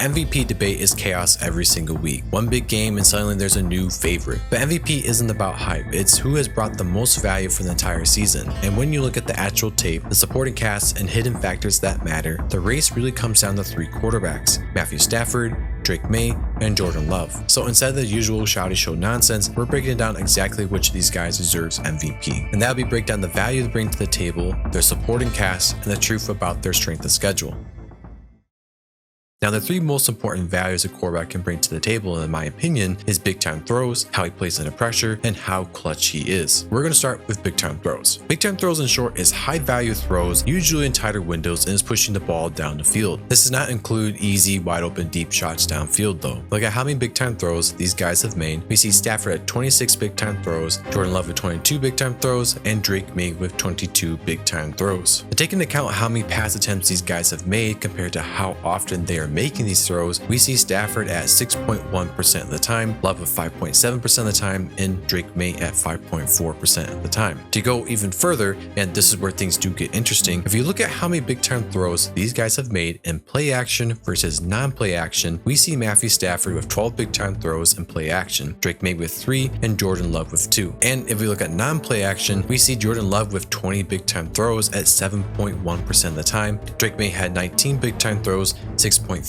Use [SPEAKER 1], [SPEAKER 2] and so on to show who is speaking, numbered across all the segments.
[SPEAKER 1] MVP debate is chaos every single week. One big game and suddenly there's a new favorite. But MVP isn't about hype, it's who has brought the most value for the entire season. And when you look at the actual tape, the supporting cast, and hidden factors that matter, the race really comes down to 3 quarterbacks: Matthew Stafford, Drake Maye, and Jordan Love. So instead of the usual shouty show nonsense, we're breaking down exactly which of these guys deserves MVP. And that'll be break down the value they bring to the table, their supporting cast, and the truth about their strength of schedule. Now, the 3 most important values a quarterback can bring to the table, in my opinion, is big time throws, how he plays under pressure, and how clutch he is. We're going to start with big time throws. Big time throws, in short, is high value throws, usually in tighter windows, and is pushing the ball down the field. This does not include easy, wide open, deep shots downfield though. Look at how many big time throws these guys have made. We see Stafford at 26 big time throws, Jordan Love with 22 big time throws, and Drake Maye with 22 big time throws. But taking into account how many pass attempts these guys have made compared to how often they are making these throws, we see Stafford at 6.1% of the time, Love with 5.7% of the time, and Drake Maye at 5.4% of the time. To go even further, and this is where things do get interesting, if you look at how many big time throws these guys have made in play action versus non-play action, we see Matthew Stafford with 12 big time throws in play action, Drake Maye with 3, and Jordan Love with 2. And if we look at non-play action, we see Jordan Love with 20 big time throws at 7.1% of the time, Drake Maye had 19 big time throws, 6.3%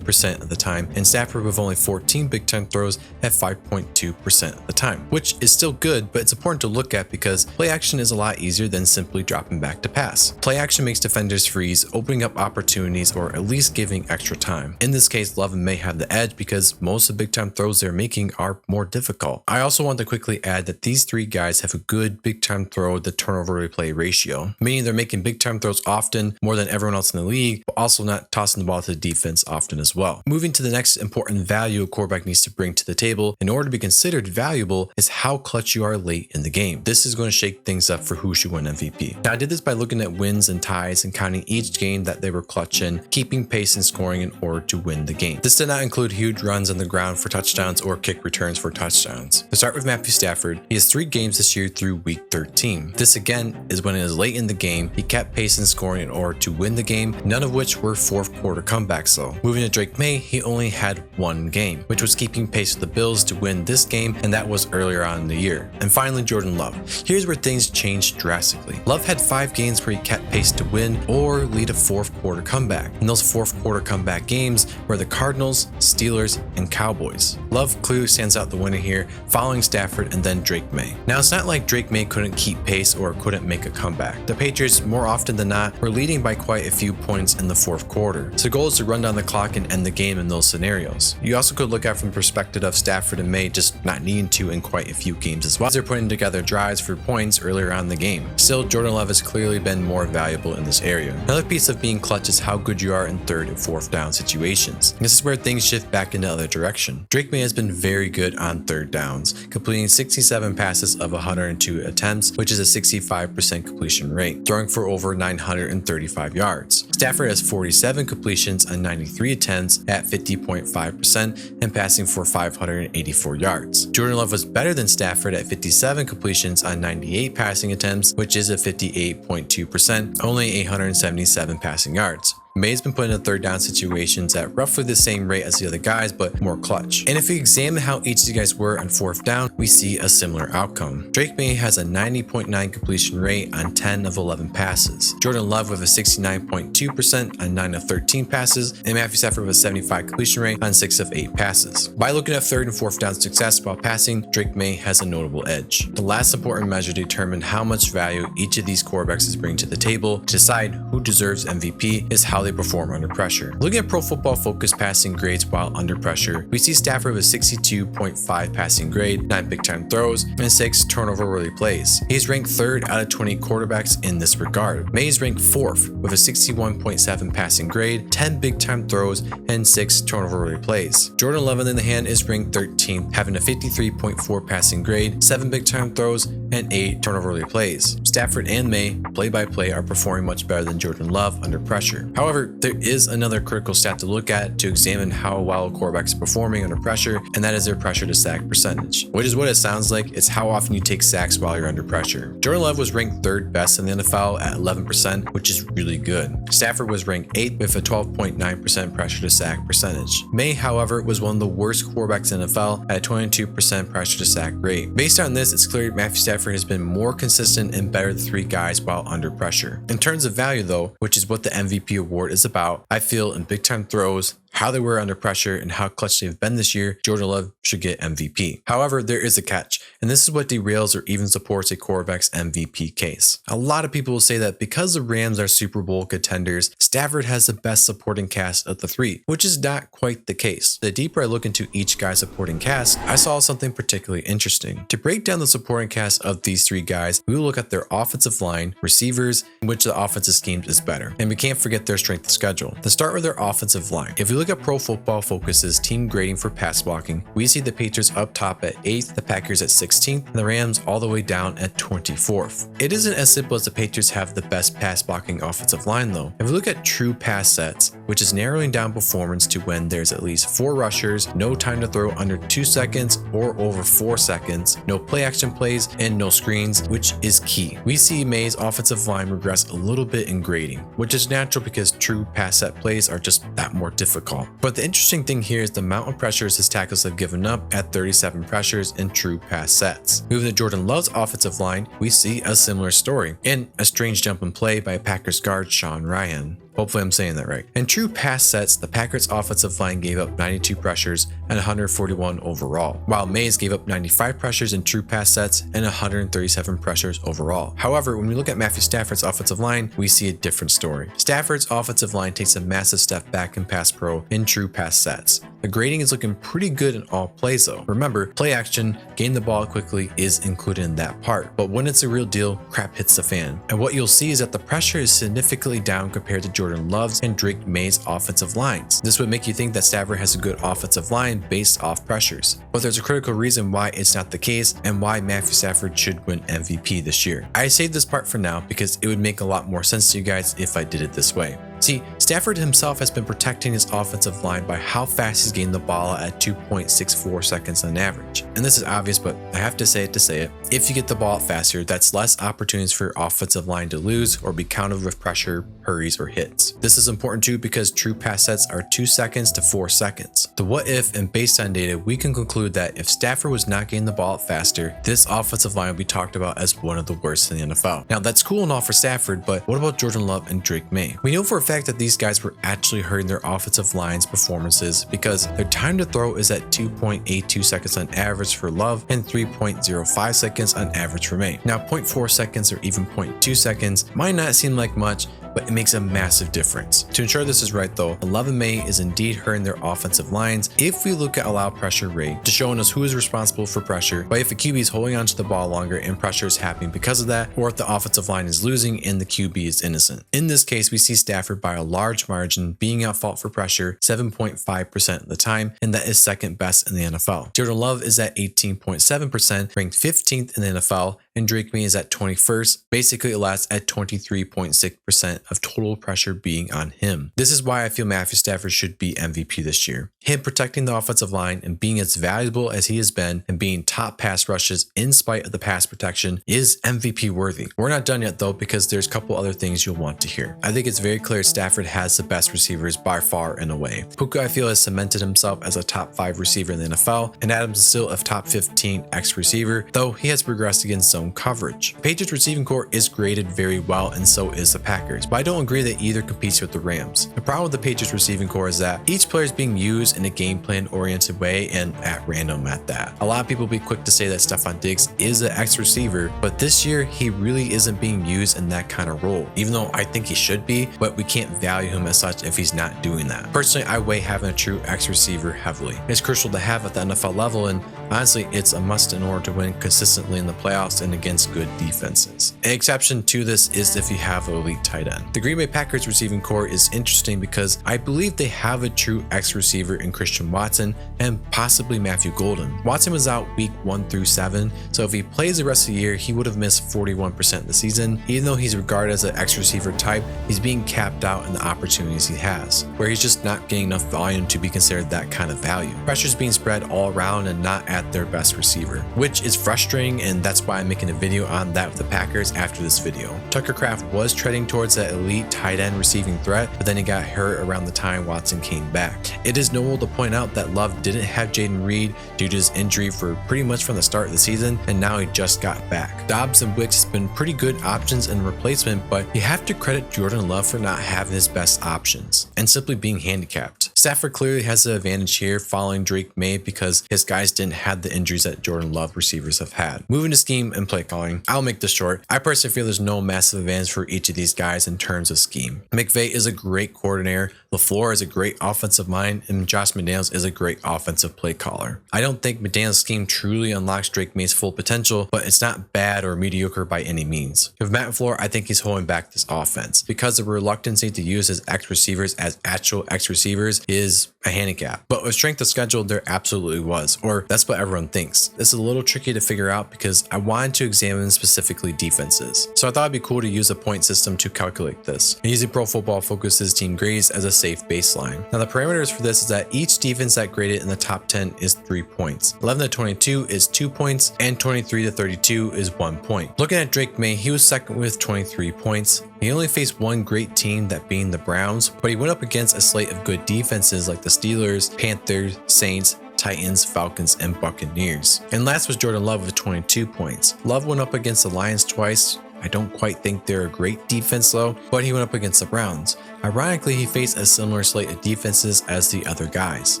[SPEAKER 1] of the time, and Stafford with only 14 big time throws at 5.2% of the time, which is still good, but it's important to look at because play action is a lot easier than simply dropping back to pass. Play action makes defenders freeze, opening up opportunities or at least giving extra time. In this case, Love and Maye have the edge because most of the big time throws they're making are more difficult. I also want to quickly add that these 3 guys have a good big time throw to turnover replay ratio, meaning they're making big time throws often, more than everyone else in the league, but also not tossing the ball to the defense often as well. Moving to the next important value a quarterback needs to bring to the table in order to be considered valuable is how clutch you are late in the game. This is going to shake things up for who should win MVP. Now, I did this by looking at wins and ties and counting each game that they were clutch in, keeping pace and scoring in order to win the game. This did not include huge runs on the ground for touchdowns or kick returns for touchdowns. To start with Matthew Stafford, he has 3 games this year through week 13. This again is when it is late in the game, he kept pace and scoring in order to win the game, none of which were 4th quarter comebacks though. Moving to Drake Maye, he only had 1 game, which was keeping pace with the Bills to win this game, and that was earlier on in the year. And finally, Jordan Love. Here's where things changed drastically. Love had 5 games where he kept pace to win or lead a 4th quarter comeback. And those 4th quarter comeback games were the Cardinals, Steelers, and Cowboys. Love clearly stands out the winner here, following Stafford and then Drake Maye. Now, it's not like Drake Maye couldn't keep pace or couldn't make a comeback. The Patriots, more often than not, were leading by quite a few points in the 4th quarter. So the goal is to run down the clock and end the game in those scenarios. You also could look at from the perspective of Stafford and Maye just not needing to in quite a few games as well, as they're putting together drives for points earlier on in the game. Still, Jordan Love has clearly been more valuable in this area. Another piece of being clutch is how good you are in 3rd and 4th down situations. This is where things shift back in the other direction. Drake Maye has been very good on 3rd downs, completing 67 passes of 102 attempts, which is a 65% completion rate, throwing for over 935 yards. Stafford has 47 completions on 93 attempts at 50.5% and passing for 584 yards. Jordan Love was better than Stafford at 57 completions on 98 passing attempts, which is a 58.2%, only 877 passing yards. Maye's been put in 3rd down situations at roughly the same rate as the other guys, but more clutch. And if we examine how each of the guys were on 4th down, we see a similar outcome. Drake Maye has a 90.9 completion rate on 10 of 11 passes. Jordan Love with a 69.2% on 9 of 13 passes, and Matthew Stafford with a 75 completion rate on 6 of 8 passes. By looking at 3rd and 4th down success while passing, Drake Maye has a notable edge. The last important measure to determine how much value each of these quarterbacks is bringing to the table to decide who deserves MVP is how they perform under pressure. Looking at Pro Football Focus passing grades while under pressure, we see Stafford with a 62.5 passing grade, 9 big time throws, and 6 turnover-worthy plays. He is ranked 3rd out of 20 quarterbacks in this regard. Maye is ranked 4th with a 61.7 passing grade, 10 big time throws, and 6 turnover-worthy plays. Jordan Love, on the other hand, is ranked 13th, having a 53.4 passing grade, 7 big time throws, and 8 turnover-worthy plays. Stafford and Maye, play by play, are performing much better than Jordan Love under pressure. However, However, there is another critical stat to look at to examine how well quarterbacks are performing under pressure, and that is their pressure to sack percentage, which is what it sounds like. It's how often you take sacks while you're under pressure. Jordan Love was ranked 3rd best in the NFL at 11%, which is really good. Stafford was ranked 8th with a 12.9% pressure to sack percentage. Maye, however, was one of the worst quarterbacks in the NFL at a 22% pressure to sack rate. Based on this, it's clear Matthew Stafford has been more consistent and better than 3 guys while under pressure. In terms of value though, which is what the MVP award is about, I feel in big time throws, how they were under pressure, and how clutch they've been this year, Jordan Love should get MVP. However, there is a catch, and this is what derails or even supports a quarterback's MVP case. A lot of people will say that because the Rams are Super Bowl contenders, Stafford has the best supporting cast of the 3, which is not quite the case. The deeper I look into each guy's supporting cast, I saw something particularly interesting. To break down the supporting cast of these 3 guys, we will look at their offensive line, receivers, and which of the offensive schemes is better. And we can't forget their strength of schedule. To start with their offensive line, if we look at Pro Football Focus's team grading for pass blocking, we see the Patriots up top at 8th, the Packers at 16th, and the Rams all the way down at 24th. It isn't as simple as the Patriots have the best pass blocking offensive line though. If we look at true pass sets, which is narrowing down performance to when there's at least 4 rushers, no time to throw under 2 seconds or over 4 seconds, no play action plays, and no screens, which is key. We see Maye's offensive line regress a little bit in grading, which is natural because true pass set plays are just that more difficult. But the interesting thing here is the amount of pressures his tackles have given up at 37 pressures in true pass sets. Moving to Jordan Love's offensive line, we see a similar story, and a strange jump in play by Packers guard Sean Ryan. Hopefully I'm saying that right. In true pass sets, the Packers offensive line gave up 92 pressures and 141 overall, while Maye's gave up 95 pressures in true pass sets and 137 pressures overall. However, when we look at Matthew Stafford's offensive line, we see a different story. Stafford's offensive line takes a massive step back in pass pro in true pass sets. The grading is looking pretty good in all plays though. Remember, play action, gain the ball quickly is included in that part, but when it's a real deal, crap hits the fan. And what you'll see is that the pressure is significantly down compared to Jordan Love's and Drake Maye's offensive lines. This would make you think that Stafford has a good offensive line based off pressures. But there's a critical reason why it's not the case and why Matthew Stafford should win MVP this year. I saved this part for now because it would make a lot more sense to you guys if I did it this way. See, Stafford himself has been protecting his offensive line by how fast he's getting the ball at 2.64 seconds on average. And this is obvious, but I have to say it. If you get the ball out faster, that's less opportunities for your offensive line to lose or be countered with pressure, hurries, or hits. This is important too because true pass sets are 2 seconds to 4 seconds. The what if, and based on data, we can conclude that if Stafford was not getting the ball out faster, this offensive line would be talked about as one of the worst in the NFL. Now that's cool and all for Stafford, but what about Jordan Love and Drake Maye? We know for a fact that these guys were actually hurting their offensive line's performances because their time to throw is at 2.82 seconds on average for Love and 3.05 seconds on average for Maye. Now 0.4 seconds or even 0.2 seconds might not seem like much, but it makes a massive difference. To ensure this is right though, Love and Maye is indeed hurting their offensive lines if we look at allowed pressure rate to showing us who is responsible for pressure, but if a QB is holding onto the ball longer and pressure is happening because of that, or if the offensive line is losing and the QB is innocent. In this case, we see Stafford by a large margin being at fault for pressure 7.5% of the time, and that is second best in the NFL. Jordan Love is at 18.7%, ranked 15th in the NFL, and Drake Maye is at 21st, basically last at 23.6% of total pressure being on him. This is why I feel Matthew Stafford should be MVP this year. Him protecting the offensive line and being as valuable as he has been and being top pass rushes in spite of the pass protection is MVP worthy. We're not done yet though because there's a couple other things you'll want to hear. I think it's very clear Stafford has the best receivers by far and away. Puka I feel has cemented himself as a top 5 receiver in the NFL, and Adams is still a top 15 X receiver, though he has progressed against zone coverage. The Patriots receiving core is graded very well and so is the Packers, but I don't agree that either competes with the Rams. The problem with the Patriots receiving core is that each player is being used in a game plan oriented way and at random at that. A lot of people will be quick to say that Stephon Diggs is an X receiver, but this year he really isn't being used in that kind of role, even though I think he should be, but we can't value him as such if he's not doing that. Personally, I weigh having a true X receiver heavily. It's crucial to have at the NFL level, and Honestly, it's a must in order to win consistently in the playoffs and against good defenses. An exception to this is if you have an elite tight end. The Green Bay Packers receiving core is interesting because I believe they have a true X receiver in Christian Watson and possibly Matthew Golden. Watson was out week 1 through 7, so if he plays the rest of the year, he would have missed 41% of the season. Even though he's regarded as an X receiver type, he's being capped out in the opportunities he has, where he's just not getting enough volume to be considered that kind of value. Pressure's being spread all around and not at their best receiver, which is frustrating, and that's why I'm making a video on that with the Packers after this video. Tucker Kraft was treading towards that elite tight end receiving threat, but then he got hurt around the time Watson came back. It is notable to point out that Love didn't have Jaden Reed due to his injury for pretty much from the start of the season, and now he just got back. Dobbs and Wicks has been pretty good options in replacement, but you have to credit Jordan Love for not having his best options and simply being handicapped. Stafford clearly has the advantage here following Drake Maye because his guys didn't have the injuries that Jordan Love receivers have had. Moving to scheme and play calling, I'll make this short. I personally feel there's no massive advantage for each of these guys in terms of scheme. McVay is a great coordinator, LaFleur is a great offensive mind, and Josh McDaniels is a great offensive play caller. I don't think McDaniels' scheme truly unlocks Drake Maye's full potential, but it's not bad or mediocre by any means. With Matt LaFleur, I think he's holding back this offense because the reluctancy to use his X receivers as actual X receivers is a handicap. But with strength of schedule, there absolutely was, or that's what everyone thinks. This is a little tricky to figure out because I wanted to examine specifically defenses. So I thought it'd be cool to use a point system to calculate this, and using Pro Football Focus's team grades as a safe baseline. Now the parameters for this is that each defense that graded in the top 10 is 3 points, 11 to 22 is 2 points, and 23 to 32 is 1 point. Looking at Drake Maye, he was second with 23 points. He only faced one great team, that being the Browns, but he went up against a slate of good defenses like the Steelers, Panthers, Saints, Titans, Falcons, and Buccaneers. And last was Jordan Love with 22 points. Love went up against the Lions twice. I don't quite think they're a great defense though, but he went up against the Browns. Ironically, he faced a similar slate of defenses as the other guys.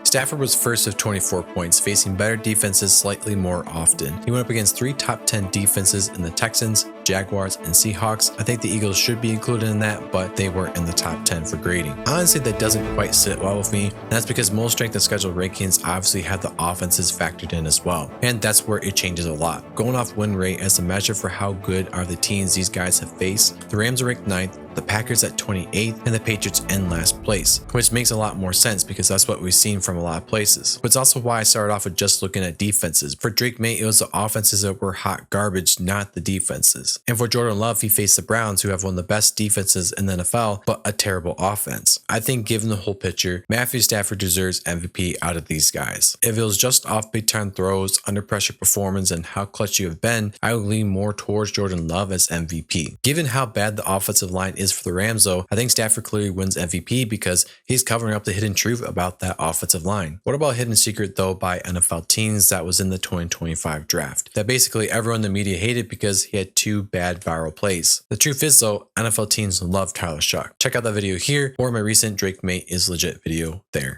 [SPEAKER 1] Stafford was first with 24 points, facing better defenses slightly more often. He went up against 3 top 10 defenses in the Texans, Jaguars, and Seahawks. I think the Eagles should be included in that, but they weren't in the top 10 for grading. Honestly, that doesn't quite sit well with me, and that's because most strength of schedule rankings obviously have the offenses factored in as well, and that's where it changes a lot. Going off win rate as a measure for how good are the teams these guys have faced, the Rams are ranked 9th, the Packers at 28th, and the Patriots in last place, which makes a lot more sense because that's what we've seen from a lot of places. But it's also why I started off with just looking at defenses. For Drake Maye, it was the offenses that were hot garbage, not the defenses. And for Jordan Love, he faced the Browns, who have one of the best defenses in the NFL, but a terrible offense. I think given the whole picture, Matthew Stafford deserves MVP out of these guys. If it was just off big time throws, under pressure performance, and how clutch you have been, I would lean more towards Jordan Love as MVP. Given how bad the offensive line is for the Rams though, I think Stafford clearly wins MVP because he's covering up the hidden truth about that offensive line. What about hidden secret though by NFL teams that was in the 2025 draft that basically everyone in the media hated because he had 2 bad viral plays? The truth is though, NFL teams love Tyler Shough. Check out that video here or my recent Drake Maye is legit video there.